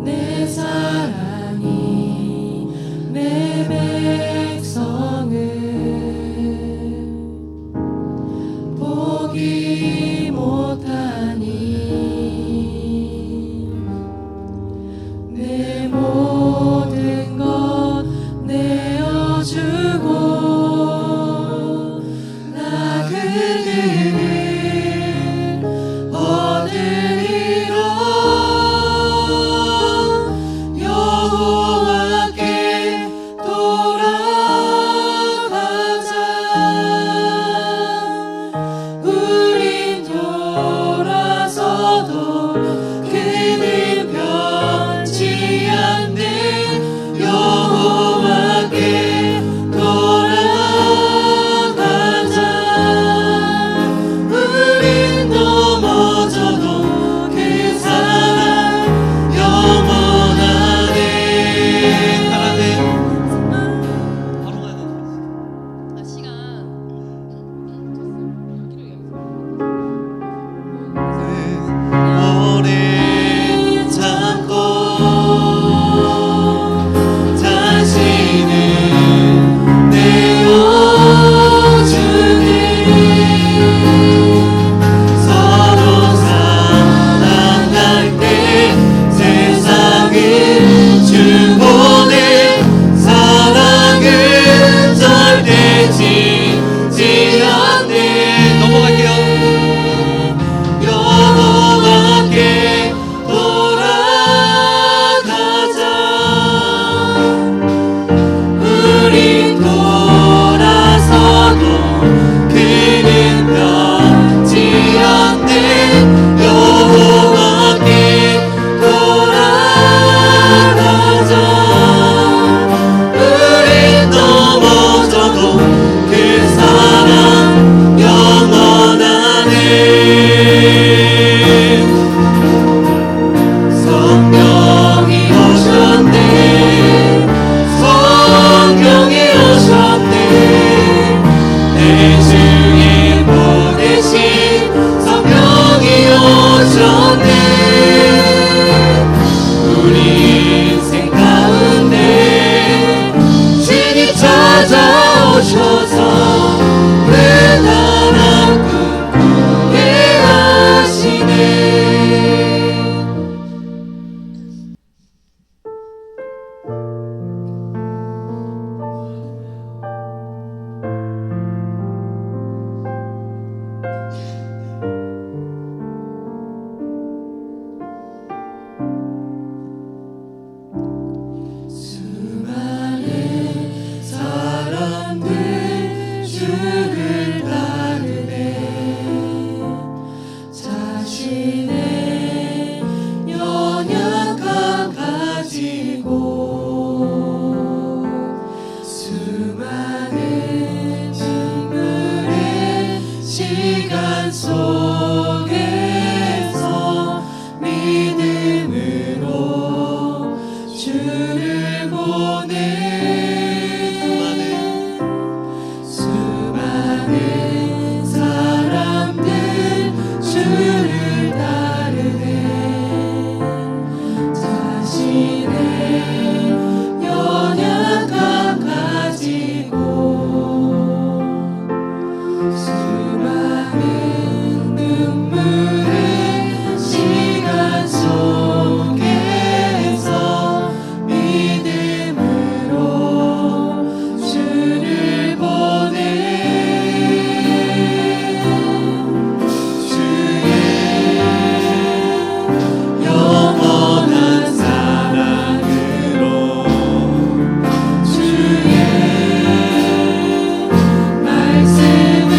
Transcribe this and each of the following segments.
내 사랑이 내 백성을 보기 못하니 내 모든 것 내어주고 나 그들을 얻으리라. 여호와께 돌아가자. 우린 돌아서도 그는 변치 않네. 여호와께 돌아가자. 우린 넘어져도 그 사랑 영원하네. 바로 가야 돼. 시간 오래 참고 자신을 내어주니 서로 사랑할 때 세상을 주보내. 사랑은 절대 지지 않네. 넘어갈게요. 여호와께 돌아가자. 우리 돌아서도 그는 변치 않네. 여호와께 돌아가자. 우린 넘어져도 그 사랑 영원하네. 성령이 오셨네. 성령이 오셨네. 내 주에 보내신 성령이 오셨네. 우리 인생 가운데 주님 찾아오셔서 그 나라 꿈꾸게 하시네. 수많은 사람들 주를 따르네. 자신의 연약함 가지고 수많은 눈물의 시간 속에서 믿음으로 주를 보내. 수많은 사람들 주를 따르네. 자신의 연약함 가지고 수많은 눈물의 시간 속에서 믿음으로 주를 보내. 주의 영원한 사랑으로 주의 말씀을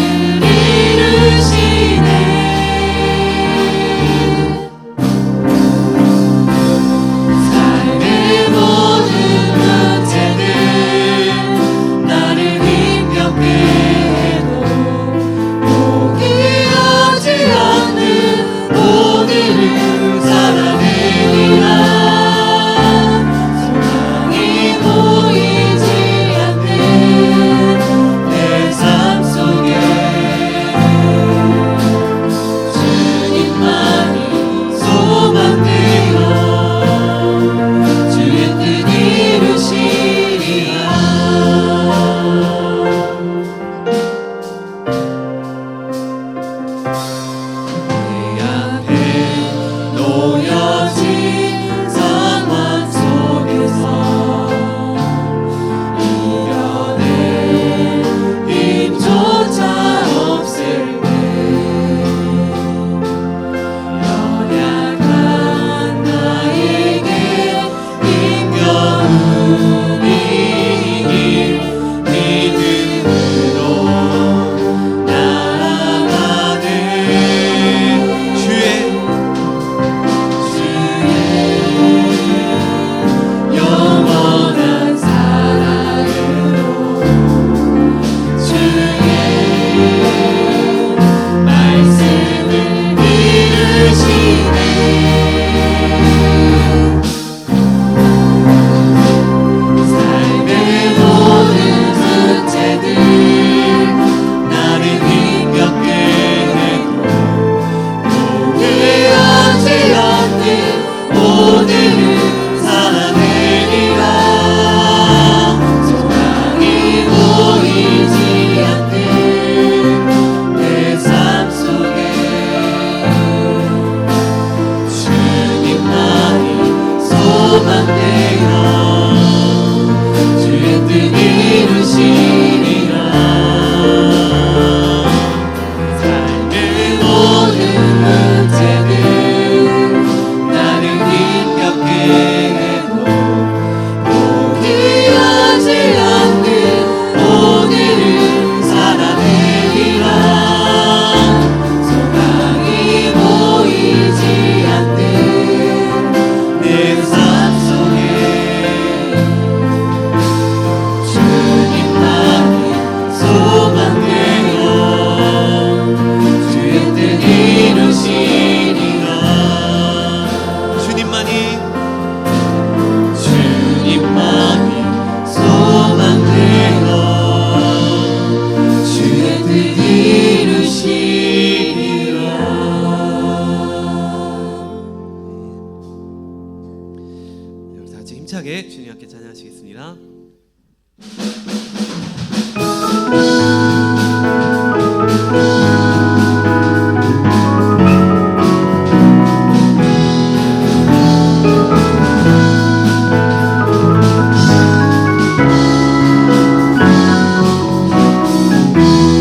함께 주님 함께 찬양하시겠습니다.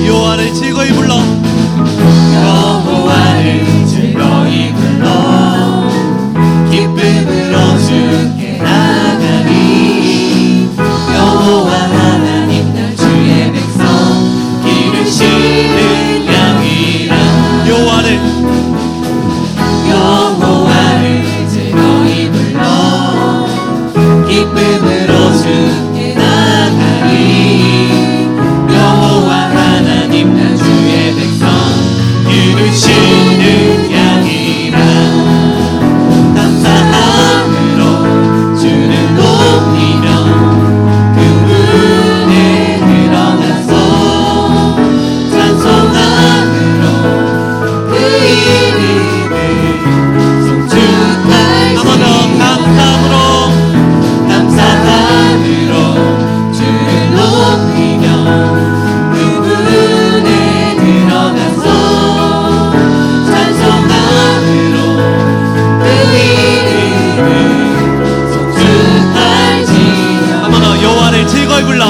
여호와를 즐거이 불러 여호와를 즐거이 불러 기쁨으로 주께 나가리 여호와 하나님 날 주의 백성 기르시는 양이라 여호와를 즐거이 불러 기쁨으로 주께 나가리 여호와 하나님 날 주의 백성 기르시는 양이라 감사함으로 주를 높이며 그 문에 들어가서 찬송함으로 그 이름을 송축할지 감사함으로 주를 높이며 그 문에 들어가서 찬송함으로 그 이름을 송축할지며 한 번 더 여호와를 즐거이 불러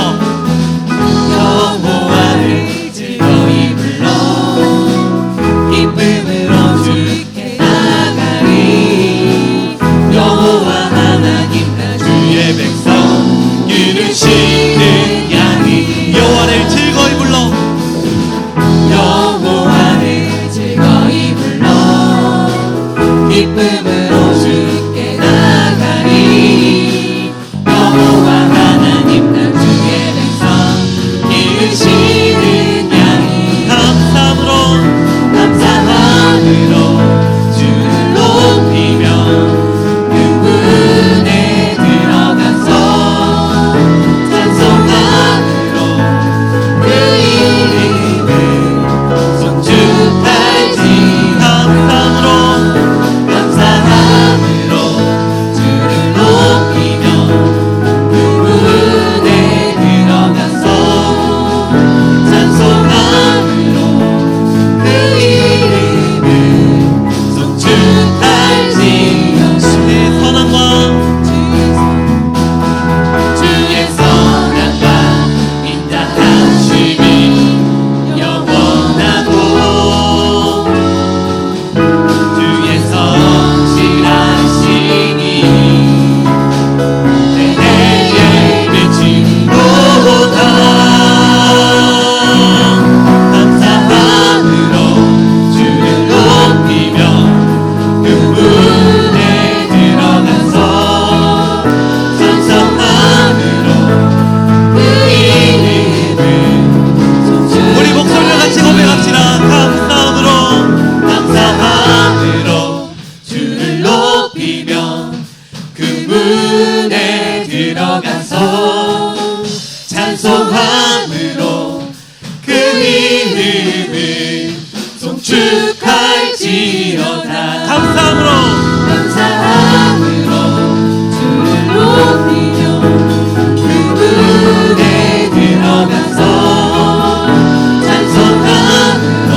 여호와를 즐거이 불러 기쁨으로 주께 나가리 여호와 하나님 나 주의 백성 기르시는 양이 여호와를 즐거이 불러 여호와를 즐거이 불러 기쁨으로 주께 나가리 여호와 하나님 나 주의 백성 기르시는 양이 감사함으로 주를 높이며 그 문에 들어가서 찬송함으로 그 이름을 송축할지 감사함으로 주를 높이며 그 문에 들어가서 찬송함으로 그 이름을 송축할지며 주의 선함과 주의 선함과 인자하심이 영원하고 주의 성실하시니 내게 미치도다 감사함으로 주를 높이며 그 문에 들어가서 찬송함으로 그 이름을 우리 목소리를 같이 고백합시다. 감사함으로 주를 높이며 그 문에 들어가서 찬송함으로 그 이름을 송축할지어다 감사함으로 주를 높이며 그 문에 들어가서 찬송함으로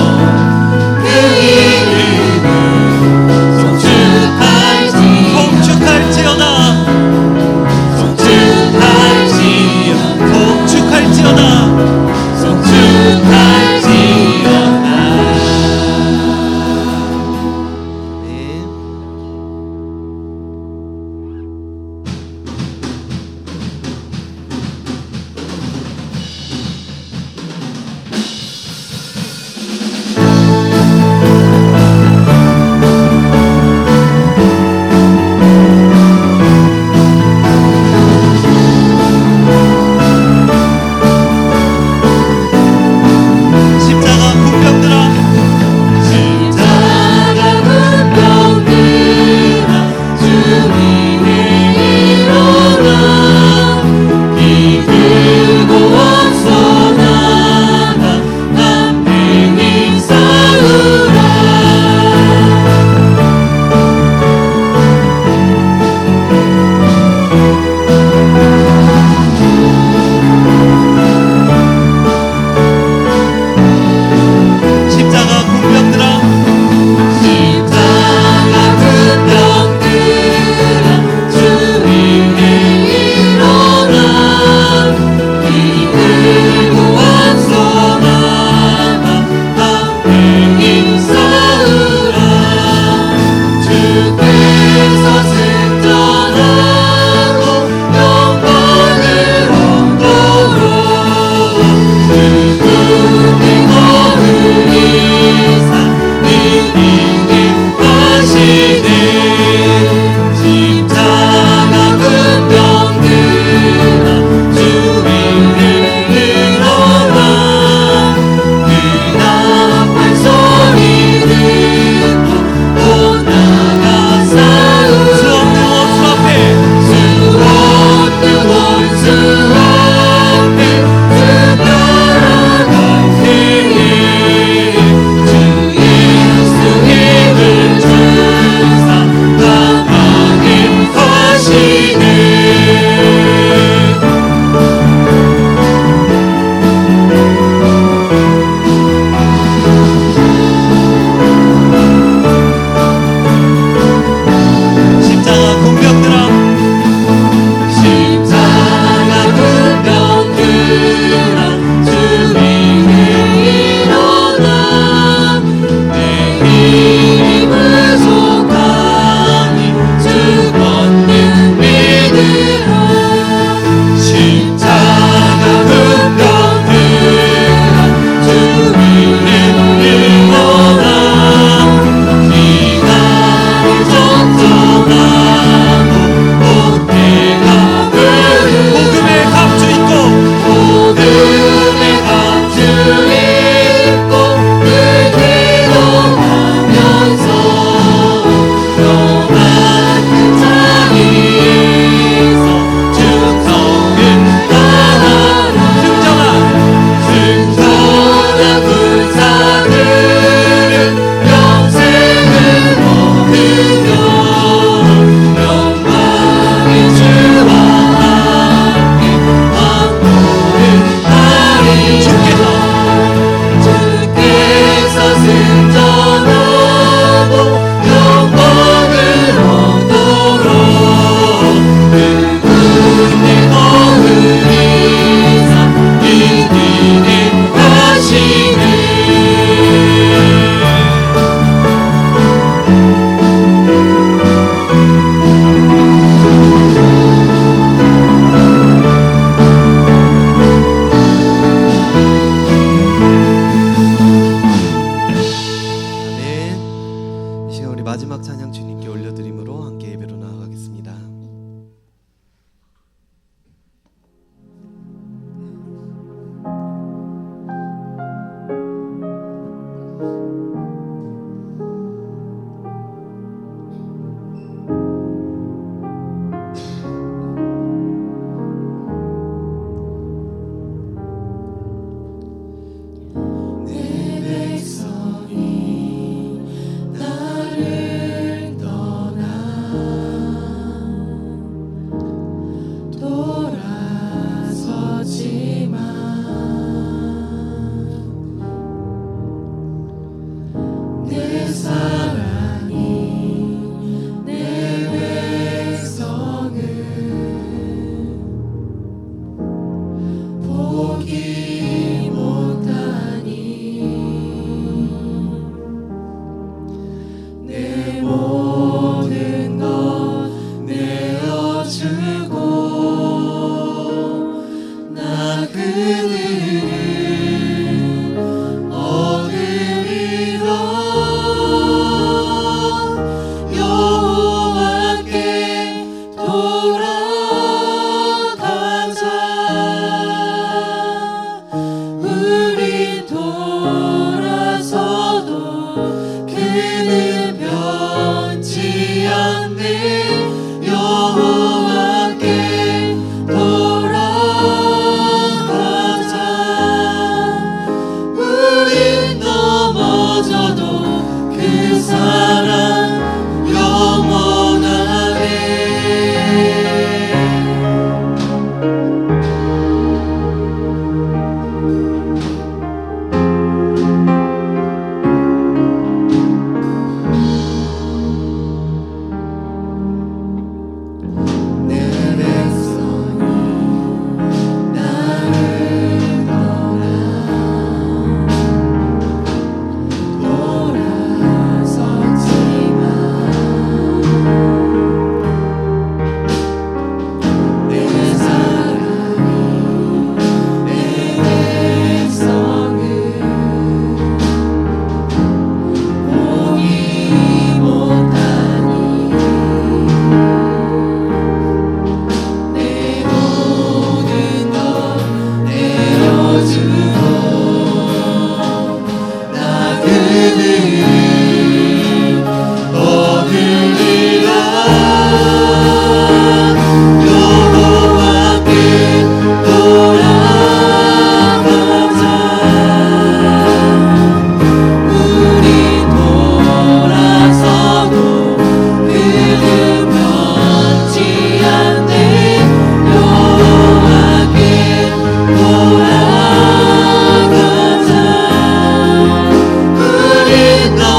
그 이름을 송축할지어다 송축할지어다 마지막 찬양 주님께 올려드림으로 함께 예배로 나아가겠습니다. 우리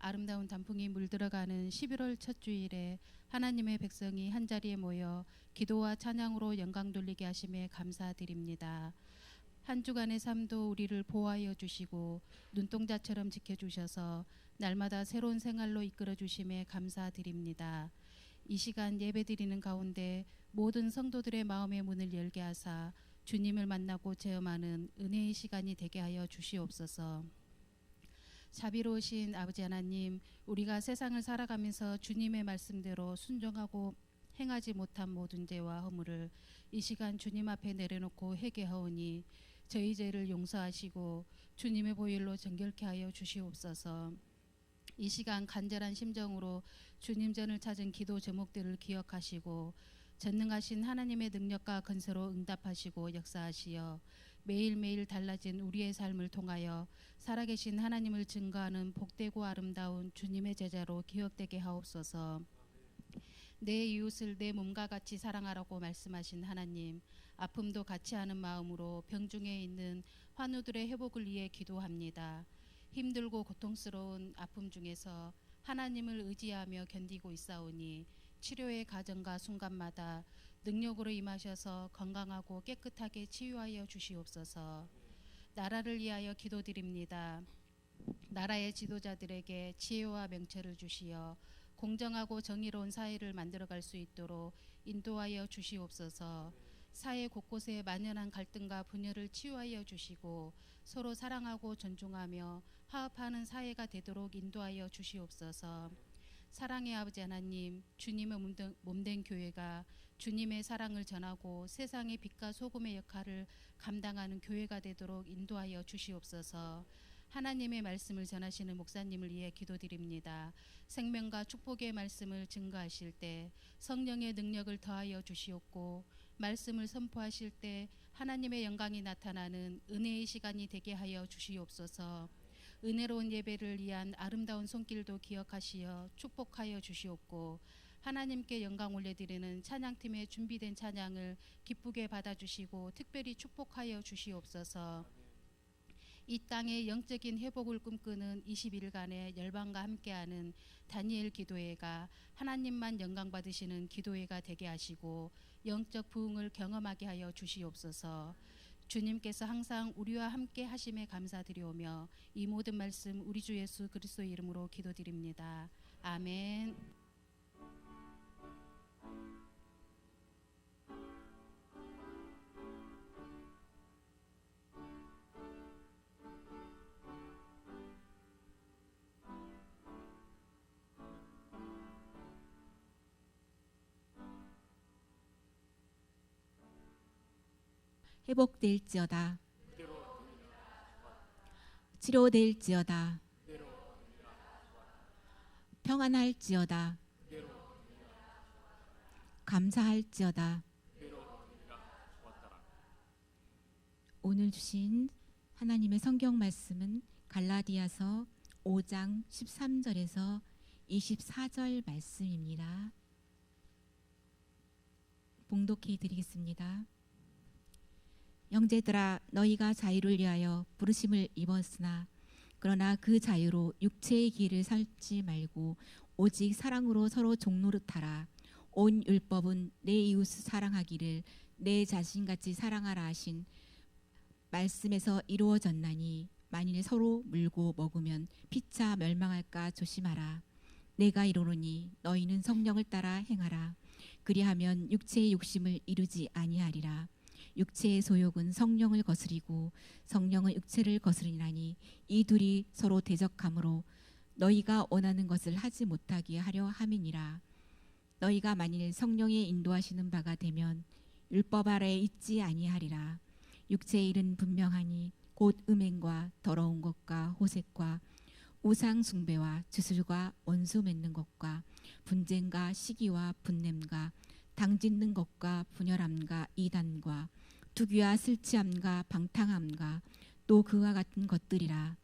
아름다운 단풍이 물들어가는 11월 첫 주일에 하나님의 백성이 한자리에 모여 기도와 찬양으로 영광 돌리게 하심에 감사드립니다. 한 주간의 삶도 우리를 보호하여 주시고 눈동자처럼 지켜주셔서 날마다 새로운 생활로 이끌어 주심에 감사드립니다. 이 시간 예배드리는 가운데 모든 성도들의 마음의 문을 열게 하사 주님을 만나고 체험하는 은혜의 시간이 되게 하여 주시옵소서. 자비로우신 아버지 하나님, 우리가 세상을 살아가면서 주님의 말씀대로 순종하고 행하지 못한 모든 죄와 허물을 이 시간 주님 앞에 내려놓고 회개하오니 저희 죄를 용서하시고 주님의 보혈로 정결케 하여 주시옵소서. 이 시간 간절한 심정으로 주님 전을 찾은 기도 제목들을 기억하시고 전능하신 하나님의 능력과 건세로 응답하시고 역사하시어 매일매일 달라진 우리의 삶을 통하여 살아계신 하나님을 증거하는 복되고 아름다운 주님의 제자로 기억되게 하옵소서. 내 이웃을 내 몸과 같이 사랑하라고 말씀하신 하나님, 아픔도 같이 하는 마음으로 병중에 있는 환우들의 회복을 위해 기도합니다. 힘들고 고통스러운 아픔 중에서 하나님을 의지하며 견디고 있사오니 치료의 과정과 순간마다 능력으로 임하셔서 건강하고 깨끗하게 치유하여 주시옵소서. 나라를 위하여 기도드립니다. 나라의 지도자들에게 지혜와 명철을 주시어 공정하고 정의로운 사회를 만들어갈 수 있도록 인도하여 주시옵소서. 사회 곳곳에 만연한 갈등과 분열을 치유하여 주시고 서로 사랑하고 존중하며 화합하는 사회가 되도록 인도하여 주시옵소서. 사랑의 아버지 하나님, 주님의 몸된 교회가 주님의 사랑을 전하고 세상의 빛과 소금의 역할을 감당하는 교회가 되도록 인도하여 주시옵소서. 하나님의 말씀을 전하시는 목사님을 위해 기도드립니다. 생명과 축복의 말씀을 증거하실 때 성령의 능력을 더하여 주시옵고 말씀을 선포하실 때 하나님의 영광이 나타나는 은혜의 시간이 되게 하여 주시옵소서. 은혜로운 예배를 위한 아름다운 손길도 기억하시어 축복하여 주시옵고 하나님께 영광 올려드리는 찬양팀의 준비된 찬양을 기쁘게 받아주시고 특별히 축복하여 주시옵소서. 이 땅의 영적인 회복을 꿈꾸는 20일간의 열방과 함께하는 다니엘 기도회가 하나님만 영광 받으시는 기도회가 되게 하시고 영적 부흥을 경험하게 하여 주시옵소서. 주님께서 항상 우리와 함께 하심에 감사드리오며 이 모든 말씀 우리 주 예수 그리스도의 이름으로 기도드립니다. 아멘. 회복될지어다. 치료될지어다. 평안할지어다. 감사할지어다. 오늘 주신 하나님의 성경 말씀은 갈라디아서 5장 13절에서 24절 말씀입니다. 봉독해 드리겠습니다. 형제들아, 너희가 자유를 위하여 부르심을 입었으나 그러나 그 자유로 육체의 길을 살지 말고 오직 사랑으로 서로 종노릇하라. 온 율법은 내 이웃을 사랑하기를 내 자신같이 사랑하라 하신 말씀에서 이루어졌나니 만일 서로 물고 먹으면 피차 멸망할까 조심하라. 내가 이르노니 너희는 성령을 따라 행하라. 그리하면 육체의 욕심을 이루지 아니하리라. 육체의 소욕은 성령을 거스리고 성령은 육체를 거스리나니 이 둘이 서로 대적하므로 너희가 원하는 것을 하지 못하게 하려 함이니라. 너희가 만일 성령의 인도하시는 바가 되면 율법 아래에 있지 아니하리라. 육체의 일은 분명하니 곧 음행과 더러운 것과 호색과 우상 숭배와 주술과 원수 맺는 것과 분쟁과 시기와 분냄과 당짓는 것과 분열함과 이단과 투기와 슬치함과 방탕함과 또 그와 같은 것들이라.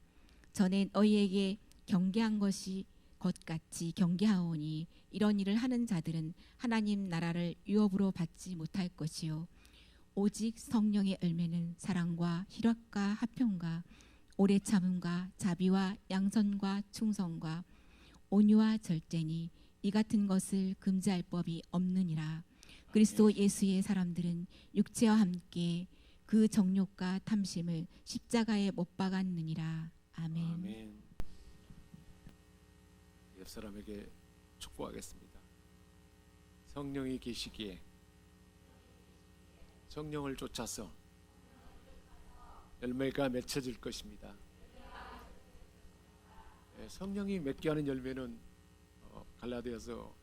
전에 너희에게 경계한 것이 것같이 경계하오니 이런 일을 하는 자들은 하나님 나라를 유업으로 받지 못할 것이요 오직 성령의 열매는 사랑과 희락과 화평과 오래 참음과 자비와 양선과 충성과 온유와 절제니 이 같은 것을 금지할 법이 없느니라. 그리스도 예수의 사람들은 육체와 함께 그 정욕과 탐심을 십자가에 못 박았느니라. 아멘. 아멘. 옆 사람에게 축복하겠습니다. 성령이 계시기에 성령을 쫓아서 열매가 맺혀질 것입니다. 성령이 맺게 하는 열매는 갈라디아서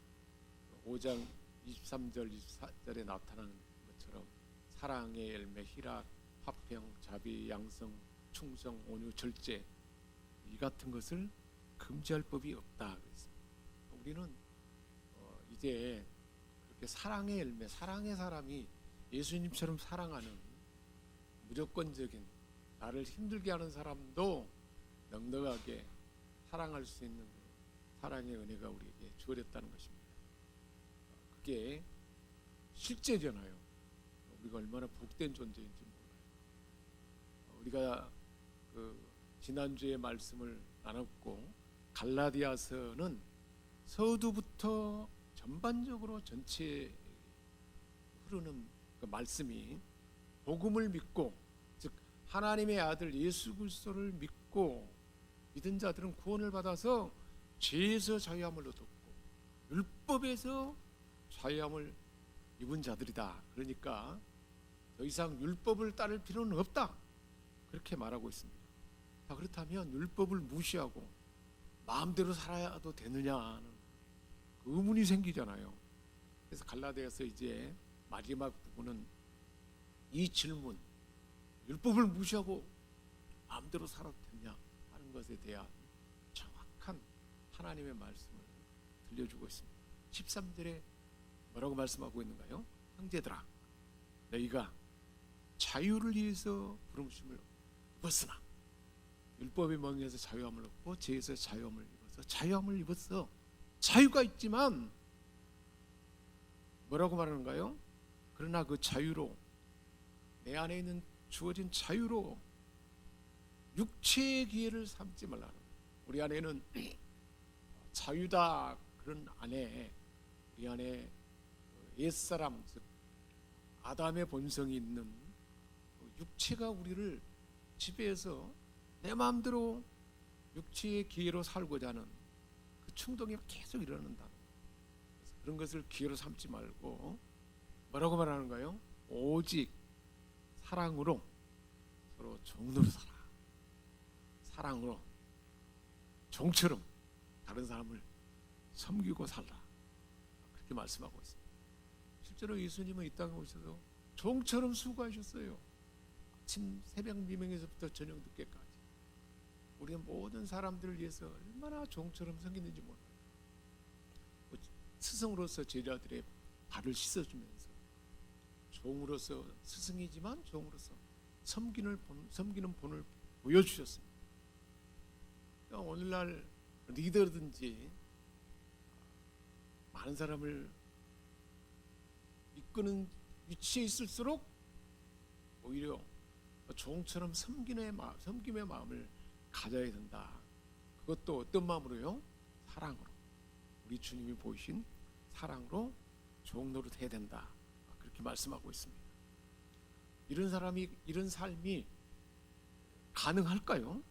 5장 23절 24절에 나타나는 것처럼 사랑의 열매, 희락, 화평, 자비, 양성, 충성, 온유, 절제 이 같은 것을 금지할 법이 없다 그랬습니다. 우리는 이제 그렇게 사랑의 열매, 사랑의 사람이 예수님처럼 사랑하는 무조건적인 나를 힘들게 하는 사람도 넉넉하게 사랑할 수 있는 사랑의 은혜가 우리에게 주어졌다는 것입니다. 그게 실제잖아요. 우리가 얼마나 복된 존재인지 몰라요. 우리가 지난주에 말씀을 나눴고 갈라디아서는 서두부터 전반적으로 전체에 흐르는 그 말씀이 복음을 믿고 즉 하나님의 아들 예수 그리스도를 믿고 믿은 자들은 구원을 받아서 죄에서 자유함을 얻었고 율법에서 자유함을 입은 자들이다. 그러니까 더 이상 율법을 따를 필요는 없다. 그렇게 말하고 있습니다. 자, 그렇다면 율법을 무시하고 마음대로 살아도 되느냐는 그 의문이 생기잖아요. 그래서 갈라디아서 이제 마지막 부분은 이 질문, 율법을 무시하고 마음대로 살아도 되냐 하는 것에 대한 정확한 하나님의 말씀을 들려주고 있습니다. 13절에 뭐라고 말씀하고 있는가요? 형제들아, 너희가 자유를 위해서 부르심을 입었으나 율법의 멍에서 자유함을 얻고 죄에서 자유함을 입어서 자유함을 입었어. 자유가 있지만 뭐라고 말하는가요? 그러나 그 자유로 내 안에 있는 주어진 자유로 육체의 기회를 삼지 말라는 거예요. 우리 안에는 자유다 그런 안에 우리 안에 옛사람 즉 아담의 본성이 있는 육체가 우리를 지배해서 내 마음대로 육체의 기회로 살고자 하는 그 충동이 계속 일어난다. 그런 것을 기회로 삼지 말고 뭐라고 말하는가요? 오직 사랑으로 서로 종으로 살아. 사랑으로 종처럼 다른 사람을 섬기고 살라. 그렇게 말씀하고 있습니다. 실제로 예수님은 이 땅에 오셔서 종처럼 수고하셨어요. 아침 새벽 미명에서부터 저녁 늦게까지 우리는 모든 사람들을 위해서 얼마나 종처럼 섬기는지 몰라요. 스승으로서 제자들의 발을 씻어주면서 종으로서 스승이지만 종으로서 섬기는 본을 보여주셨습니다. 오늘날 리더든지 많은 사람을 이끄는 위치에 있을수록 오히려 종처럼 섬김의 마음을 가져야 된다. 그것도 어떤 마음으로요? 사랑으로. 우리 주님이 보이신 사랑으로 종노릇 해야 된다. 그렇게 말씀하고 있습니다. 이런 삶이 가능할까요?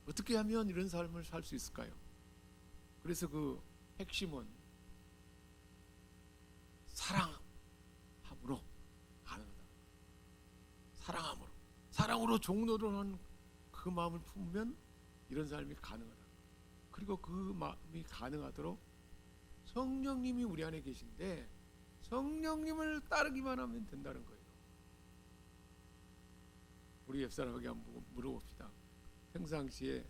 어떻게 하면 이런 삶을 살 수 있을까요? 그래서 그 핵심은 사랑함으로 가능하다. 사랑으로 종노릇하는 그 마음을 품으면 이런 삶이 가능하다. 그리고 그 마음이 가능하도록 성령님이 우리 안에 계신데 성령님을 따르기만 하면 된다는 거예요. 우리 옆사람에게 한번 물어봅시다. 평상시에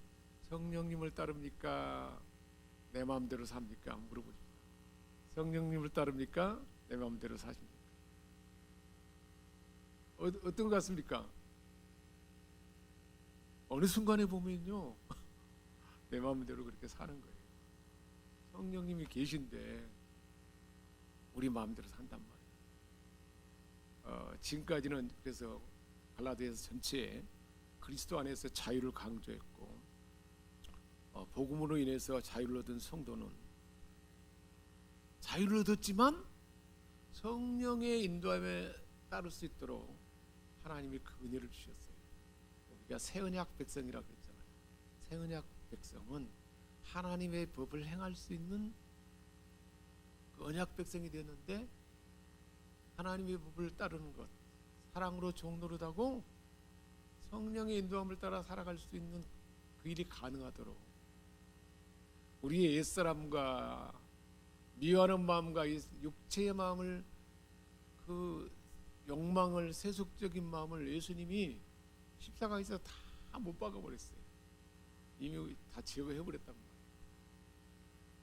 성령님을 따릅니까? 내 마음대로 삽니까? 한번 물어보십시오. 성령님을 따릅니까? 내 마음대로 사십니까? 어떤 것 같습니까? 어느 순간에 보면요 내 마음대로 그렇게 사는 거예요. 성령님이 계신데 우리 마음대로 산단 말이에요. 지금까지는 그래서 갈라디아서 전체에 그리스도 안에서 자유를 강조했고 복음으로 인해서 자유를 얻은 성도는 자유를 얻었지만 성령의 인도함에 따를 수 있도록 하나님이 그 은혜를 주셨어요. 우리가 새 언약 백성이라고 했잖아요. 새 언약 백성은 하나님의 법을 행할 수 있는 그 언약 백성이 되었는데, 하나님의 법을 따르는 것, 사랑으로 종노릇하고 성령의 인도함을 따라 살아갈 수 있는 그 일이 가능하도록 우리의 옛사람과 미워하는 마음과 육체의 마음을, 그 욕망을, 세속적인 마음을 예수님이 십자가에서 다 못 박아버렸어요. 이미 다 제거해버렸단 말이에요.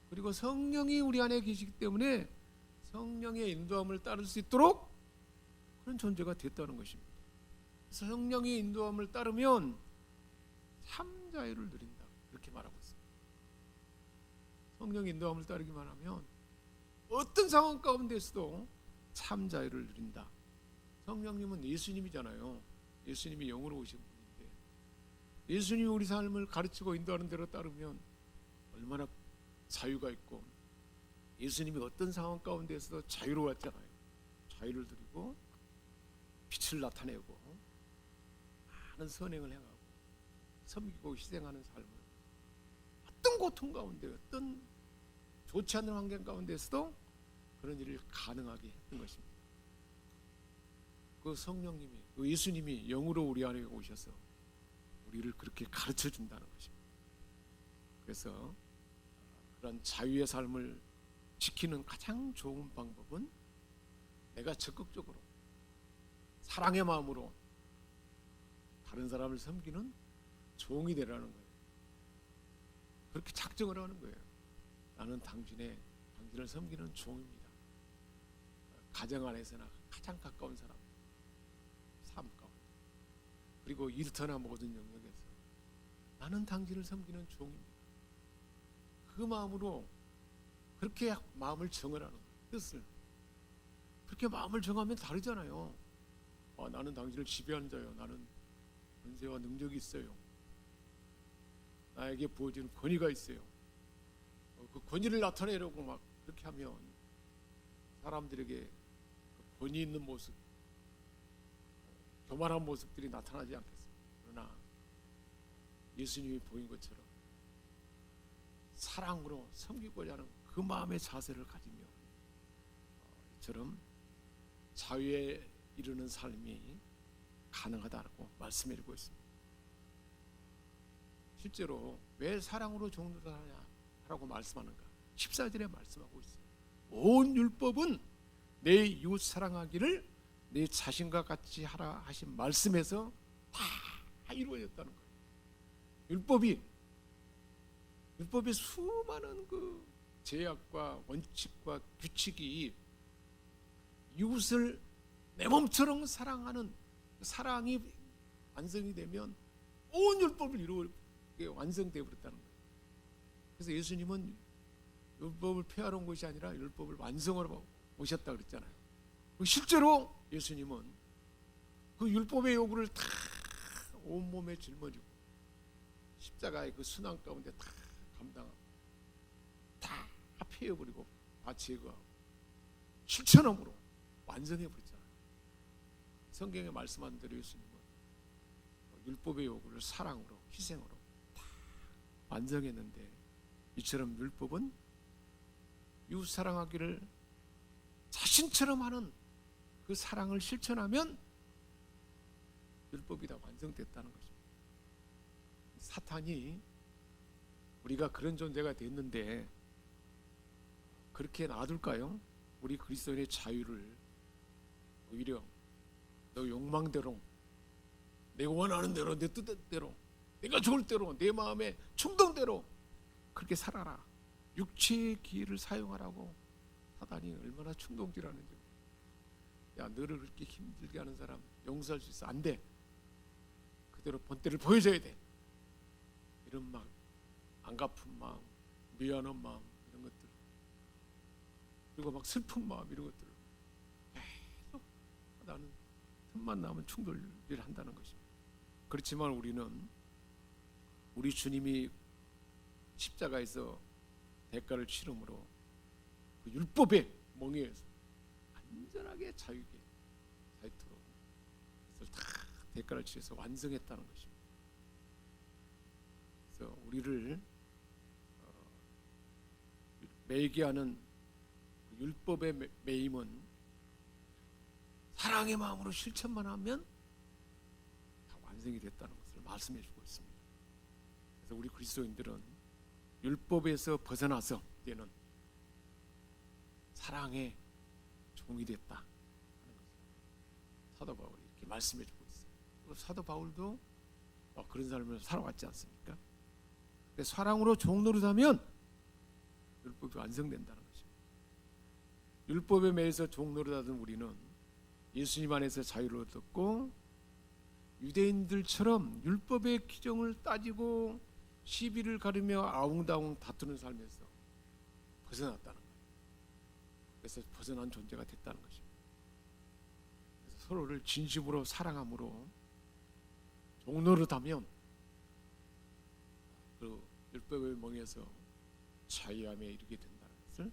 그리고 성령이 우리 안에 계시기 때문에 성령의 인도함을 따를 수 있도록 그런 존재가 됐다는 것입니다. 성령의 인도함을 따르면 참 자유를 누린다, 그렇게 말하고 있습니다. 성령의 인도함을 따르기만 하면 어떤 상황 가운데서도 참 자유를 누린다. 성령님은 예수님이잖아요. 예수님이 영으로 오신 분인데, 예수님이 우리 삶을 가르치고 인도하는 대로 따르면 얼마나 자유가 있고, 예수님이 어떤 상황 가운데서도 자유로웠잖아요. 자유를 누리고 빛을 나타내고 많은 선행을 행하고 섬기고 희생하는 삶을, 어떤 고통 가운데, 어떤 좋지 않은 환경 가운데서도 그런 일을 가능하게 했던 것입니다. 그 성령님이, 그 예수님이 영으로 우리 안에 오셔서 우리를 그렇게 가르쳐 준다는 것입니다. 그래서 그런 자유의 삶을 지키는 가장 좋은 방법은 내가 적극적으로 사랑의 마음으로 다른 사람을 섬기는 종이 되라는 거예요. 그렇게 작정을 하는 거예요. 나는 당신을 섬기는 종입니다. 가정 안에서나 가장 가까운 사람, 삶 가운데, 그리고 일터나 모든 영역에서 나는 당신을 섬기는 종입니다. 그 마음으로 그렇게 마음을 정하라는 거예요. 뜻을 그렇게 마음을 정하면 다르잖아요. 나는 당신을 지배하는 자요, 나는 권세와 능력이 있어요, 나에게 부어지는 권위가 있어요. 그 권위를 나타내려고 막 그렇게 하면 사람들에게 그 권위 있는 모습, 교만한 모습들이 나타나지 않겠습니까? 그러나 예수님이 보인 것처럼 사랑으로 섬기고자 하는 그 마음의 자세를 가지면 이처럼 자유에 이르는 삶이 가능하다고 말씀드리고 있습니다. 실제로 왜 사랑으로 종노릇하냐라고 말씀하는가? 14절에 말씀하고 있어요. 온 율법은 내 이웃 사랑하기를 내 자신과 같이 하라 하신 말씀에서 다 이루어졌다는 거예요. 율법의 수많은 그 제약과 원칙과 규칙이 이웃을 내 몸처럼 사랑하는 사랑이 완성이 되면 온 율법을 이루게 완성되어 버렸다는 거예요. 그래서 예수님은 율법을 폐하러 온 것이 아니라 율법을 완성하러 오셨다 그랬잖아요. 실제로 예수님은 그 율법의 요구를 다 온몸에 짊어지고 십자가의 그 순환 가운데 다 감당하고 다 폐해버리고 다 제거하고 실천함으로 완성해버렸잖아요. 성경에 말씀한 대로 예수님은 율법의 요구를 사랑으로, 희생으로 다 완성했는데, 이처럼 율법은 이웃 사랑하기를 자신처럼 하는 그 사랑을 실천하면 율법이 다 완성됐다는 것입니다. 사탄이 우리가 그런 존재가 됐는데 그렇게 놔둘까요? 우리 그리스도인의 자유를 오히려 너 욕망대로, 내가 원하는 대로, 내 뜻대로, 내가 좋을 대로, 내 마음의 충동대로 그렇게 살아라, 육체의 기회를 사용하라고 사단이 얼마나 충동질하는지. 야, 너를 그렇게 힘들게 하는 사람 용서할 수 있어? 안 돼. 그대로 본때를 보여줘야 돼. 이런 막 안갚은 마음, 미안한 마음, 이런 것들, 그리고 막 슬픈 마음, 이런 것들 계속 나는 틈만 나면 충돌을 한다는 것입니다. 그렇지만 우리는 우리 주님이 십자가에서 대가를 치름으로 그 율법의 멍에에서 완전하게 자유토록 그것을 다 대가를 치러서 완성했다는 것입니다. 그래서 우리를 매이게 하는 그 율법의 매임은 사랑의 마음으로 실천만 하면 다 완성이 됐다는 것을 말씀해 주고 있습니다. 그래서 우리 그리스도인들은 율법에서 벗어나서 이제는 사랑의 종이 됐다 하는 것을 사도 바울이 이렇게 말씀해 주고 있어요. 또 사도 바울도 그런 삶을 살아왔지 않습니까? 근데 사랑으로 종노릇하면 율법이 완성된다는 것입니다. 율법에 매여서 종노릇하던 우리는 예수님 안에서 자유를 얻었고 유대인들처럼 율법의 규정을 따지고 시비를 가르며 아웅다웅 다투는 삶에서 벗어났다는 거예요. 그래서 벗어난 존재가 됐다는 것입니다. 그래서 서로를 진심으로 사랑함으로 종노릇하면 그 율법의 멍에서 자유함에 이르게 된다는 것을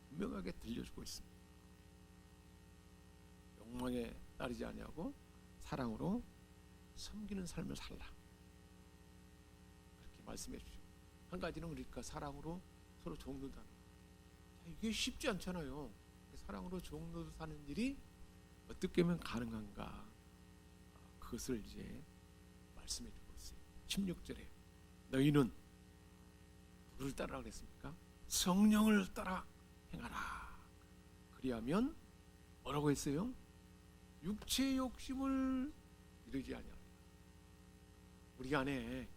분명하게 들려주고 있습니다. 욕망에 따르지 아니하고 사랑으로 섬기는 삶을 살라, 그렇게 말씀해 주죠. 한 가지는 우리가 사랑으로 서로 종노릇하는 거. 이게 쉽지 않잖아요. 사랑으로 종노릇하는 일이 어떻게 하면 가능한가, 그것을 이제 말씀해 주고 있어요. 16절에 너희는 누구를 따라 그랬습니까? 성령을 따라 행하라. 그리하면 뭐라고 했어요? 육체의 욕심을 이루지 아니하리라. 우리 안에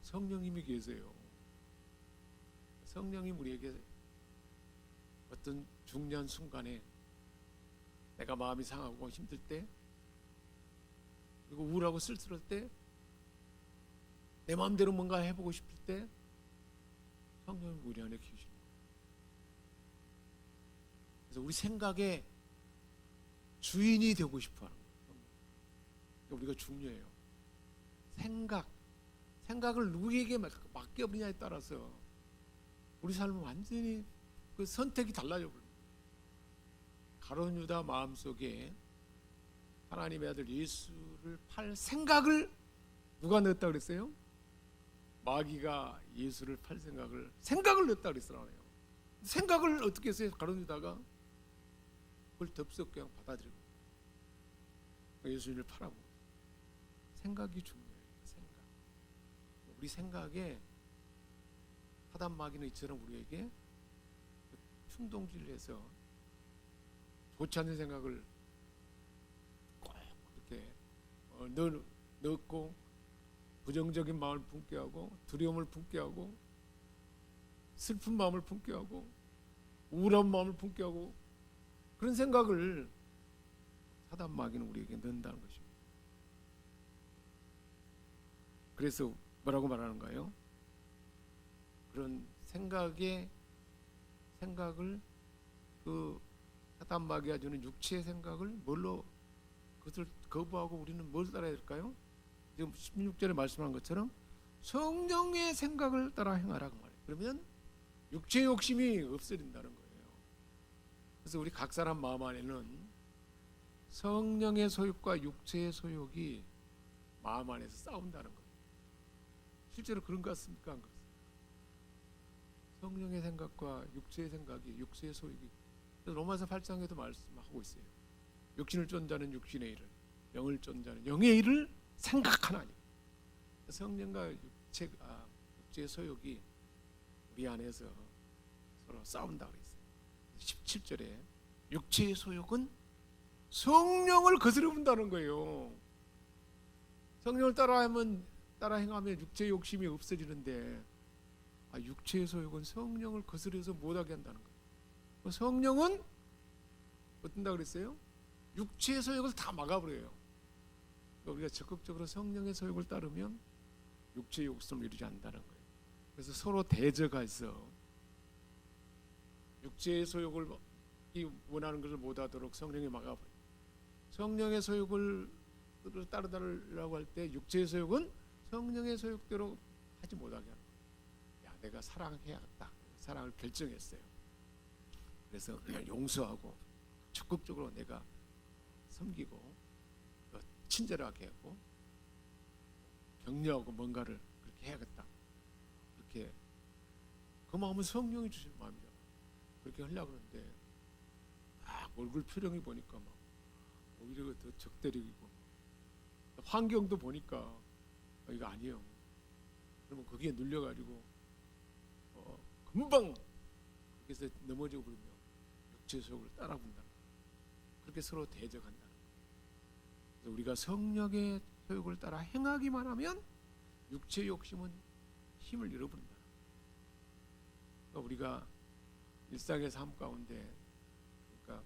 성령님이 계세요. 성령님 우리에게 어떤 중요한 순간에 내가 마음이 상하고 힘들 때, 그리고 우울하고 쓸쓸할 때, 내 마음대로 뭔가 해보고 싶을 때 성령님 우리 안에 계시는 거예요. 그래서 우리 생각의 주인이 되고 싶어하는 거예요. 우리가 중요해요. 생각을 누구에게 맡겨버리냐에 따라서 우리 삶은 완전히 그 선택이 달라져 버립니다. 가룟 유다 마음속에 하나님의 아들 예수를 팔 생각을 누가 넣었다 그랬어요? 마귀가 예수를 팔 생각을 넣었다 그랬어요. 생각을 어떻게 했어요? 가룟 유다가 그걸 덥석 그냥 받아들이고 예수님을 팔아고. 생각이 중요해요. 생각. 우리 생각에 사단 마귀는 이처럼 우리에게 충동질을 해서 좋지 않은 생각을 꼭 그렇게 넣고 부정적인 마음을 품게 하고 두려움을 품게 하고 슬픈 마음을 품게 하고 우울한 마음을 품게 하고, 그런 생각을 사단 마귀는 우리에게 넣는다는 것입니다. 그래서 뭐라고 말하는가요? 그런 생각을 그 사단 마귀가 주는 육체의 생각을 뭘로, 그것을 거부하고 우리는 뭘 따라야 될까요? 지금 16절에 말씀한 것처럼 성령의 생각을 따라 행하라 그 말이에요. 그러면 육체의 욕심이 없어진다는 거예요. 그래서 우리 각 사람 마음 안에는 성령의 소욕과 육체의 소욕이 마음 안에서 싸운다는 거예요. 실제로 그런 것 같습니까? 안 그렇습니까? 성령의 생각과 육체의 생각이, 육체의 소욕이, 로마서 8장에도 말씀하고 있어요. 육신을 쫓는 자는 육신의 일을, 영을 쫓는 자는 영의 일을 생각하나니. 성령과 육체의 소욕이 우리 안에서 서로 싸운다 그랬어요. 17절에 육체의 소욕은 성령을 거스려 본다는 거예요. 성령을 따라 행하면 육체의 욕심이 없어지는데, 육체의 소욕은 성령을 거스려서 못하게 한다는 거예요. 성령은 어떤다 그랬어요? 육체의 소욕을 다 막아버려요. 우리가 적극적으로 성령의 소욕을 따르면 육체의 욕심을 이루지 않는다는 거예요. 그래서 서로 대적해서 육체의 소욕을 원하는 것을 못하도록 성령이 막아버려요. 성령의 소욕을 따르달라고 할 때 육체의 소욕은 성령의 소욕대로 하지 하지 못하게 하는 거예요. 야, 내가 사랑해야겠다. 사랑을 결정했어요. 그래서 용서하고 적극적으로 내가 섬기고 친절하게 하고 격려하고 뭔가를 그렇게 해야겠다. 그렇게 그 마음은 성령이 주신 마음이죠. 그렇게 하려고 그러는데 딱 얼굴 표정이 보니까 막 오히려 더 적대적이고 환경도 보니까 이거 아니에요. 그러면 거기에 눌려가지고 금방 거기서 넘어져 버리면 육체 속을 따라본다. 그렇게 서로 대적한다. 그래서 우리가 성령의 소욕을 따라 행하기만 하면 육체 욕심은 힘을 잃어버린다. 그러니까 우리가 일상의 삶 가운데 그러니까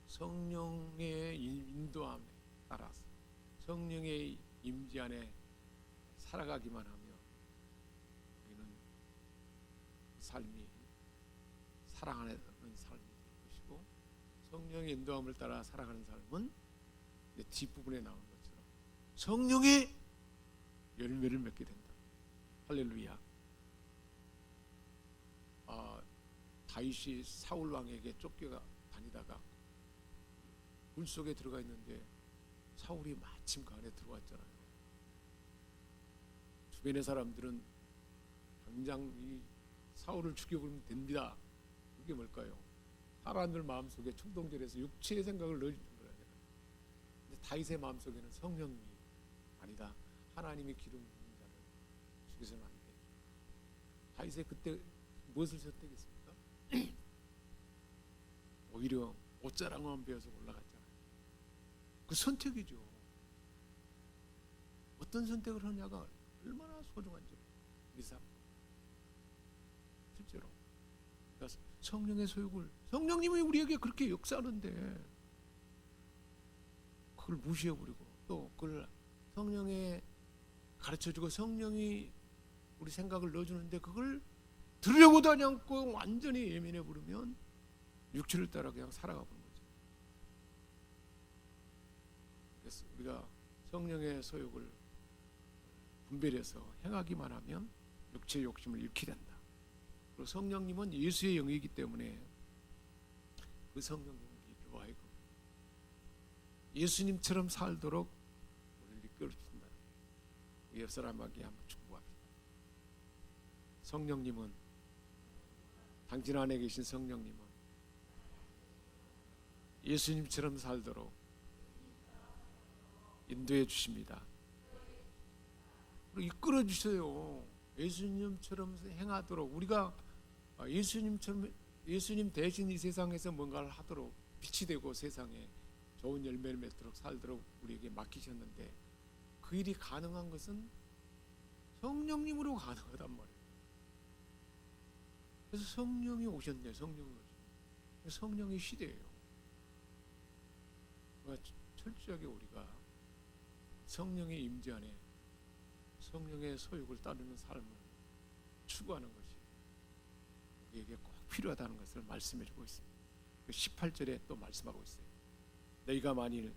성령의 인도함에 따라서 성령의 임재 안에 살아가기만 하면 우리는 그 삶이 사랑하는 삶이 될 것이고 성령의 인도함을 따라 살아가는 삶은 뒷부분에 나오는 것처럼 성령의 열매를 맺게 된다. 할렐루야. 다윗이 사울 왕에게 쫓겨 다니다가 물 속에 들어가 있는데 사울이 마침 그 안에 들어왔잖아요. 주변의 사람들은 당장 이 사울을 죽여버리면 됩니다. 그게 뭘까요? 사람들 마음속에 충동절에서 육체의 생각을 넣어주는 거예요. 근데 다윗의 마음속에는 성령이 아니다. 하나님이 기름 부은 자를 죽여서는 안 돼. 다윗의 그때 무엇을 선택했습니까? 오히려 옷자랑만 배워서 올라갔잖아요. 그 선택이죠. 어떤 선택을 하냐가 얼마나 소중한지 우리 삶. 실제로 그러니까 성령의 소욕을 성령님이 우리에게 그렇게 역사하는데 그걸 무시해버리고 또 그걸 성령에 가르쳐주고 성령이 우리 생각을 넣어주는데 그걸 들으려고도 하지 않고 완전히 예민해 버리면 육체를 따라 그냥 살아가 버리는 거죠. 그래서 우리가 성령의 소욕을 분별해서 행하기만 하면 육체의 욕심을 잃게 된다. 그리고 성령님은 예수의 영이기 때문에 그 성령님으로 하여금 예수님처럼 살도록 우리를 이끌어주신다. 옆 사람에게 한번 축복합시다. 성령님은 당신 안에 계신 성령님은 예수님처럼 살도록 인도해 주십니다. 이끌어 주세요. 예수님처럼 행하도록 우리가 예수님 대신 이 세상에서 뭔가를 하도록 빛이 되고 세상에 좋은 열매를 맺도록 살도록 우리에게 맡기셨는데 그 일이 가능한 것은 성령님으로 가능하단 말이에요. 그래서 성령이 오셨네. 성령의 시대예요. 철저하게 우리가 성령의 임재 안에 성령의 소욕을 따르는 삶을 추구하는 것이 우리에게 꼭 필요하다는 것을 말씀해주고 있습니다. 18절에 또 말씀하고 있어요. 너희가 만일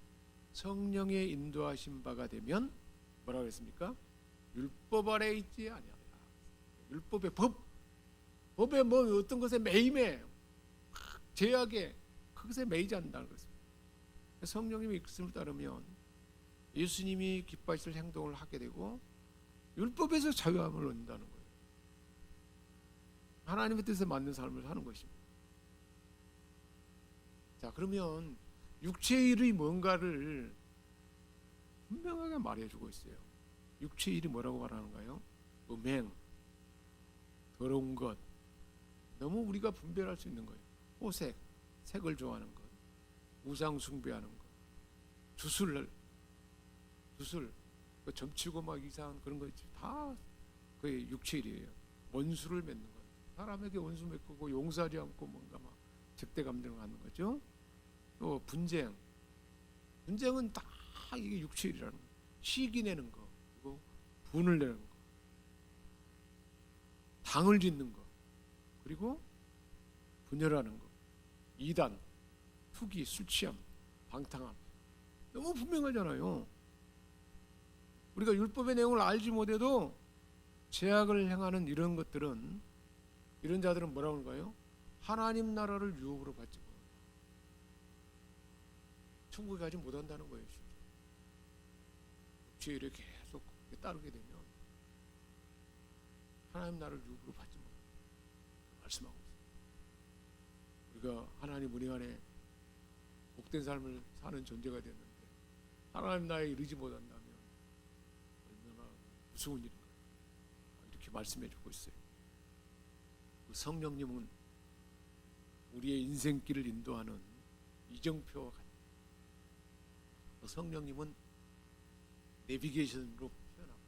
성령의 인도하신 바가 되면 뭐라고 했습니까? 율법 아래 있지 아니하라. 율법의 법에 뭐 어떤 것에 매임에 제약에 그것에 매이지 않는다는 것입니다. 성령님의 이끄심을 따르면 예수님이 기뻐하실 행동을 하게 되고 율법에서 자유함을 얻는다는 거예요. 하나님의 뜻에 맞는 삶을 사는 것입니다. 자, 그러면 육체의 일이 뭔가를 분명하게 말해주고 있어요. 육체의 일이 뭐라고 말하는가요? 음행, 더러운 것, 너무 우리가 분별할 수 있는 거예요. 호색, 색을 좋아하는 것, 우상 숭배하는 것, 주술, 점치고 막 이상한 그런 거 있지. 다 그의 육체일이에요. 원수를 맺는 것, 사람에게 원수 맺고 용서하지 않고 뭔가 막 적대 감정을 갖는 거죠. 또 분쟁은 다 이게 육체일이라는 거예요. 시기 내는 거, 그리고 분을 내는 거, 당을 짓는 거, 그리고 분열하는 거, 이단, 투기, 술 취함, 방탕함. 너무 분명하잖아요. 우리가 율법의 내용을 알지 못해도 죄악을 행하는 이런 것들은, 이런 자들은 뭐라고 하는가요? 하나님 나라를 유업으로 받지 못, 천국에 가지 못한다는 거예요. 죄를 계속 따르게 되면 하나님 나라를 유업으로 받지 못, 말씀하고 있어요. 우리가 하나님 은혜 안에 복된 삶을 사는 존재가 됐는데 하나님 나라에 이르지 못한다면 얼마나 무서운 일인가, 이렇게 말씀해 주고 있어요. 그 성령님은 우리의 인생길을 인도하는 이정표와 같아요. 성령님은 내비게이션으로 표현하고,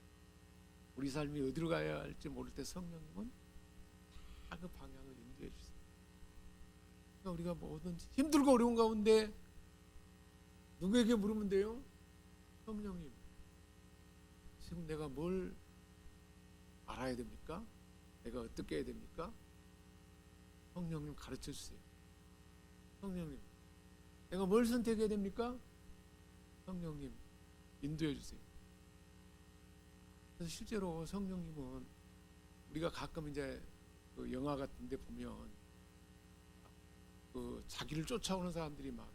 우리 삶이 어디로 가야 할지 모를 때 성령님은 다 그 방향을 인도해 주세요. 그러니까 우리가 뭐든지 힘들고 어려운 가운데 누구에게 물으면 돼요? 성령님, 지금 내가 뭘 알아야 됩니까? 내가 어떻게 해야 됩니까? 성령님 가르쳐 주세요. 성령님, 내가 뭘 선택해야 됩니까? 성령님 인도해 주세요. 그래서 실제로 성령님은 우리가 가끔 이제 그 영화 같은 데 보면 그 자기를 쫓아오는 사람들이 막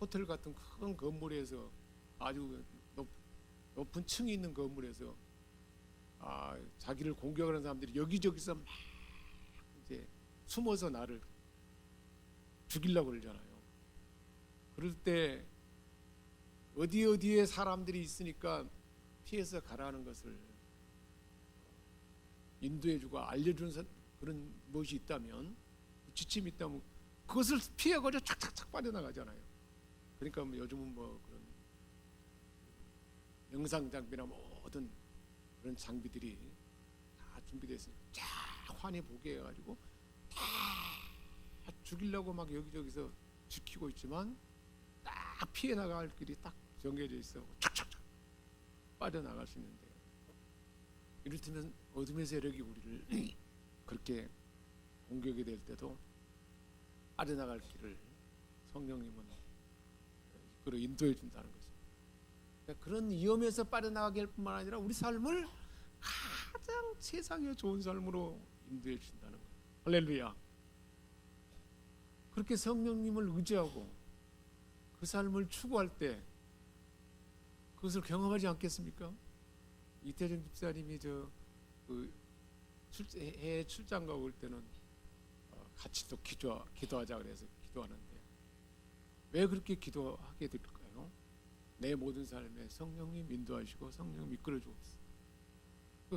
호텔 같은 큰 건물에서, 아주 높은 층이 있는 건물에서 자기를 공격하는 사람들이 여기저기서 막 이제 숨어서 나를 죽이려고 그러잖아요. 그럴 때 어디에 사람들이 있으니까 피해서 가라는 것을 인도해주고 알려주는 그런 무엇이 있다면, 지침이 있다면 그것을 피해가지고 착착착 빠져나가잖아요. 그러니까 뭐 요즘은 뭐 그런 영상 장비나 모든 그런 장비들이 다 준비되어 있으니까 쫙 환히 보게 해가지고 다 죽이려고 막 여기저기서 지키고 있지만 딱 피해 나갈 길이 딱 정해져 있어 착착착 빠져나갈 수 있는데, 이를테면 어둠의 세력이 우리를 그렇게 공격이 될 때도 빠져나갈 길을 성령님은 이끌어 인도해 준다는 것입니다. 그러니까 그런 위험에서 빠져나가게 할 뿐만 아니라 우리 삶을 가장 세상에 좋은 삶으로 인도해 주신다는 거예요. 할렐루야. 그렇게 성령님을 의지하고 그 삶을 추구할 때 그것을 경험하지 않겠습니까? 이태정 집사님이 해외 출장 가고 올 때는 같이 또 기도하자 그래서 기도하는데, 왜 그렇게 기도하게 될까요? 내 모든 삶에 성령님 인도하시고 성령님 이끌어 주옵소서.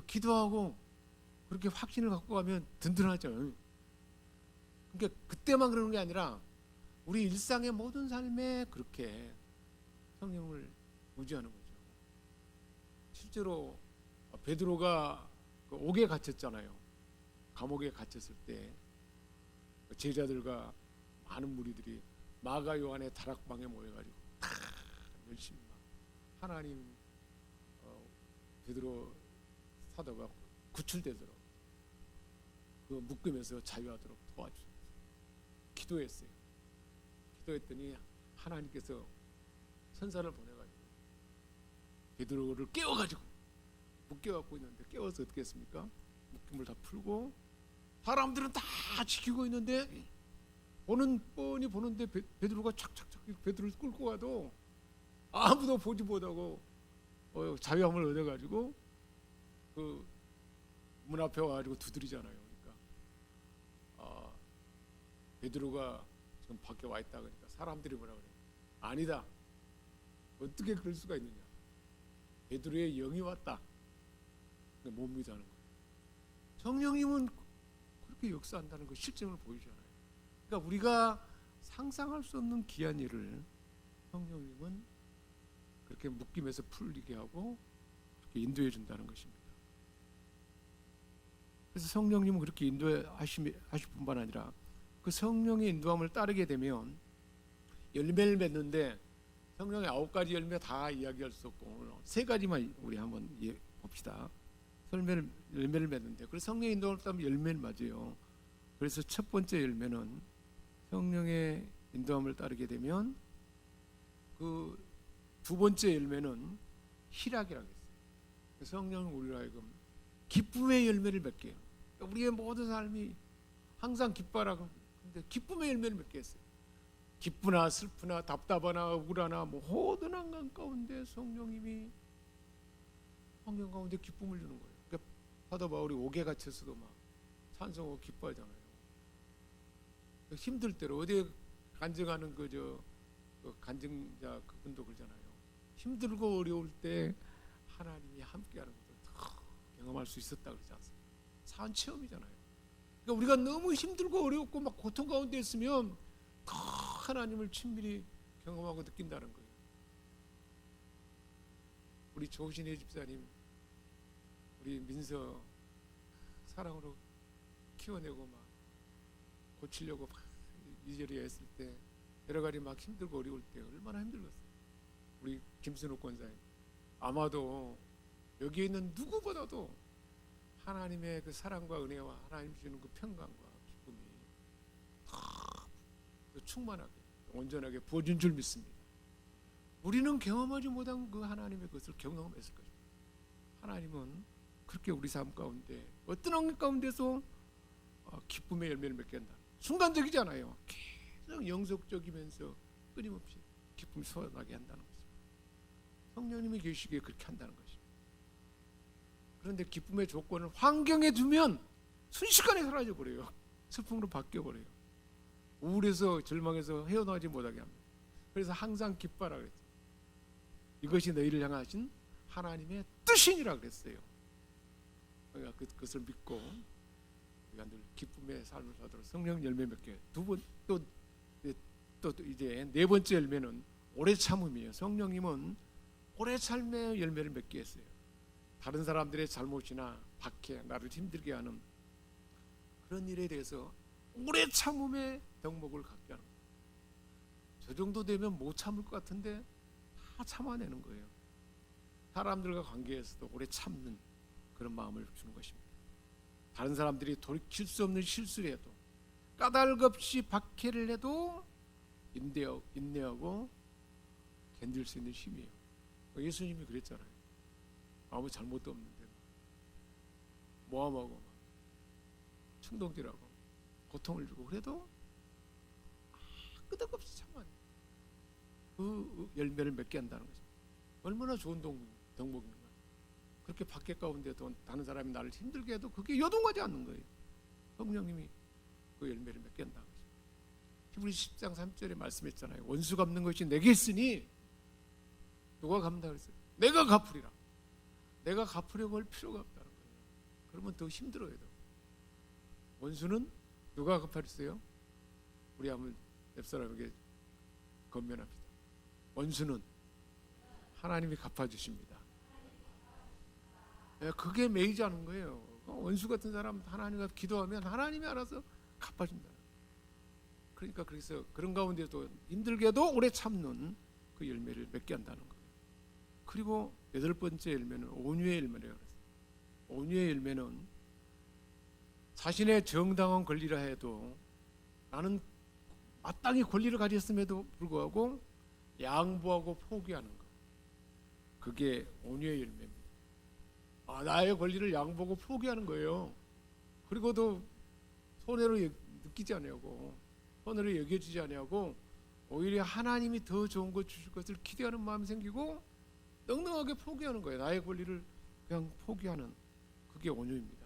기도하고 그렇게 확신을 갖고 가면 든든하죠. 그러니까 그때만 그러는 게 아니라 우리 일상의 모든 삶에 그렇게 성령을 의지하는 거죠. 실제로 베드로가 그 옥에 갇혔잖아요. 감옥에 갇혔을 때 제자들과 많은 무리들이 마가 요한의 다락방에 모여가지고 다 열심히 막 하나님 베드로 사도가 구출되도록 그 묶음에서 자유하도록 도와주셨어요. 기도했어요. 기도했더니 하나님께서 선사를 보내가지고 베드로를 깨워가지고 묶여갖고 있는데, 깨워서 어떻게 했습니까? 묶임을 다 풀고 사람들은 다 지키고 있는데 뻔히 보는데 베드로가 착착착 베드로를 끌고 가도 아무도 보지 못하고 자유함을 얻어가지고 그 문 앞에 와가지고 두드리잖아요. 그러니까 베드로가 지금 밖에 와 있다 그러니까 사람들이 뭐라 그래요? 아니다. 어떻게 그럴 수가 있느냐? 베드로의 영이 왔다. 못 믿다는 거예요. 성령님은 그렇게 역사한다는 거 실증을 보이잖아요. 그러니까 우리가 상상할 수 없는 귀한 일을 성령님은 그렇게 묶임에서 풀리게 하고 그렇게 인도해 준다는 것입니다. 그래서 성령님은 그렇게 인도하실 뿐만 아니라 그 성령의 인도함을 따르게 되면 열매를 맺는데, 성령의 9가지 열매 다 이야기할 수 없고 오늘 3가지만 우리 한번 봅시다. 열매를 맺는데, 그래서 성령의 인도함을 따르면 열매를 맞아요. 그래서 첫 번째 열매는 성령의 인도함을 따르게 되면 그 두 번째 열매는 희락이라고 했어요. 성령은 우리로 하여금 기쁨의 열매를 맺게 해요. 우리의 모든 삶이 항상 기뻐하라고 근데 기쁨의 열매를 맺게 했어요. 기쁘나 슬프나 답답하나 억울하나 모든 한강 가운데 성령님이 환경 가운데 기쁨을 주는 거예요. 그러니까 사도 바울이 옥에 갇혀서도 막 찬송하고 기뻐하잖아요. 힘들 때로 어디에 간증하는 그 간증자 그분도 그러잖아요. 힘들고 어려울 때 하나님이 함께하는 것을 더 경험할 수 있었다 그러지 않습니까? 사한 체험이잖아요. 그러니까 우리가 너무 힘들고 어렵고 막 고통 가운데 있으면 더 하나님을 친밀히 경험하고 느낀다는 거예요. 우리 조신혜 집사님, 우리 민서 사랑으로 키워내고 막 고치려고 막 이리저리 했을 때 여러 가지 막 힘들고 어려울 때 얼마나 힘들었어요. 우리 김순옥 권사님 아마도 여기에 있는 누구보다도 하나님의 그 사랑과 은혜와 하나님 주시는 그 평강과 기쁨이 더 충만하게 온전하게 부어진 줄 믿습니다. 우리는 경험하지 못한 그 하나님의 것을 경험했을 것입니다. 하나님은 그렇게 우리 삶 가운데 어떤 환경 가운데서 기쁨의 열매를 맺게 한다. 순간적이잖아요. 계속 영속적이면서 끊임없이 기쁨이 솟아나게 한다는 것입니다. 성령님이 계시기에 그렇게 한다는 것입니다. 그런데 기쁨의 조건을 환경에 두면 순식간에 사라져버려요. 슬픔으로 바뀌어버려요. 우울해서 절망해서 헤어나오지 못하게 합니다. 그래서 항상 기뻐하라 그랬죠. 이것이 너희를 향하신 하나님의 뜻이니라 그랬어요. 그러니까 그것을 믿고 우리가 늘 기쁨의 삶을 사도록 성령 열매 몇 개. 또 이제 네 번째 열매는 오래 참음이에요. 성령님은 오래 삶의 열매를 맺게 했어요. 다른 사람들의 잘못이나 박해, 나를 힘들게 하는 그런 일에 대해서 오래 참음의 덕목을 갖게 하는 거예요. 저 정도 되면 못 참을 것 같은데 다 참아내는 거예요. 사람들과 관계에서도 오래 참는 그런 마음을 주는 것입니다. 다른 사람들이 돌이킬 수 없는 실수를 해도 까닭 없이 박해를 해도 인내하고 견딜 수 있는 힘이에요. 예수님이 그랬잖아요. 아무 잘못도 없는데 모함하고 충동질하고 고통을 주고 그래도 끄덕없이 참아요. 그 열매를 맺게 한다는 거죠. 얼마나 좋은 덕목인가. 그렇게 박해 가운데도 다른 사람이 나를 힘들게 해도 그게 요동하지 않는 거예요. 성령님이 그 열매를 맺게 한다는 거죠. 히브리서 10장 3절에 말씀했잖아요. 원수 갚는 것이 내게 있으니 누가 갚는다 그랬어요? 내가 갚으리라. 내가 갚으려고 할 필요가 없다는 거예요. 그러면 더 힘들어요. 더. 원수는 누가 갚아주세요? 우리 한번 옆 사람에게 건면합니다. 원수는 하나님이 갚아주십니다. 그게 매이지 않은 거예요. 원수 같은 사람 하나님과 기도하면 하나님이 알아서 갚아준다. 그러니까 그래서 그런 가운데도 힘들게도 오래 참는 그 열매를 맺게 한다는 거예요. 그리고 여덟 번째 열매는 온유의 열매라고 그랬어요. 온유의 열매는 자신의 정당한 권리라 해도 나는 마땅히 권리를 가졌음에도 불구하고 양보하고 포기하는 것. 그게 온유의 열매입니다. 나의 권리를 양보하고 포기하는 거예요. 그리고도 손해로 느끼지 않냐고, 손해로 여겨지지 않냐고, 오히려 하나님이 더 좋은 것 주실 것을 기대하는 마음이 생기고 넉넉하게 포기하는 거예요. 나의 권리를 그냥 포기하는 그게 온유입니다.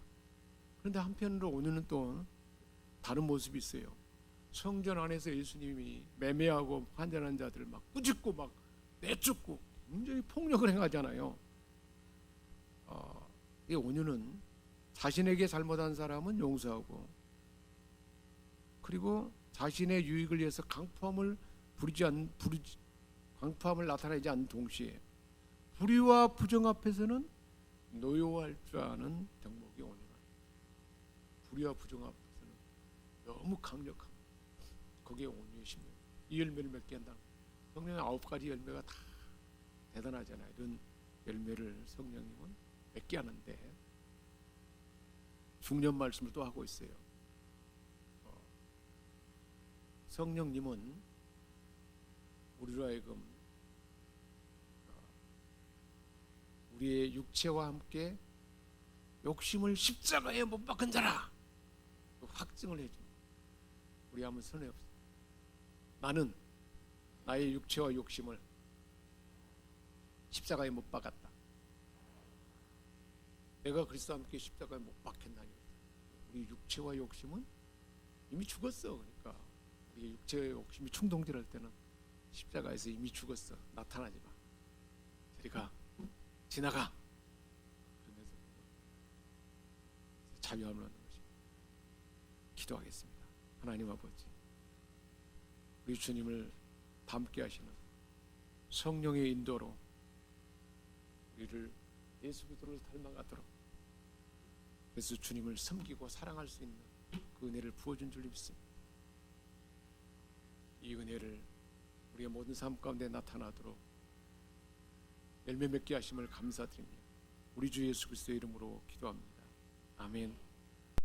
그런데 한편으로 온유는 또 다른 모습이 있어요. 성전 안에서 예수님이 매매하고 환전한 자들을 막 꾸짖고 막 내쫓고 굉장히 폭력을 행하잖아요. 이 온유는 자신에게 잘못한 사람은 용서하고 그리고 자신의 유익을 위해서 강포함을 나타내지 않는 동시에 불의와 부정 앞에서는 노여워할 줄 아는 덕목이 온유다. 불의와 부정 앞에서는 너무 강력한 거기에 온유의 심령. 이 열매를 맺게 한다. 성령의 9가지 열매가 다 대단하잖아요. 이런 열매를 성령님은 맺게 하는데 중년 말씀을 또 하고 있어요. 성령님은 우리로 하여금 우리의 육체와 함께 이 욕심을 십자가에 못 박은 자라 확증을 해줍니다. 우리 한번 선회합시다. 나는 나의 육체와 욕심을 십자가에 못 박았다. 내가 그리스도와 함께 십자가에 못 박혔나니 우리 육체와 욕심은 이미 죽었어. 그러니까 우리 육체의 욕심이 충동질할 때는 십자가에서 이미 죽었어. 나타나지 마. 저리 가. 지나가. 그러면서 자유함을 얻는 것입니다. 기도하겠습니다. 하나님 아버지, 우리 주님을 닮게 하시는 성령의 인도로 우리를 예수 그리스도를 닮아가도록, 그래서 주님을 섬기고 사랑할 수 있는 그 은혜를 부어준 줄 믿습니다. 이 은혜를 우리의 모든 삶 가운데 나타나도록 열매 맺게 하심을 감사드립니다. 우리 주 예수 그리스도의 이름으로 기도합니다. 아멘.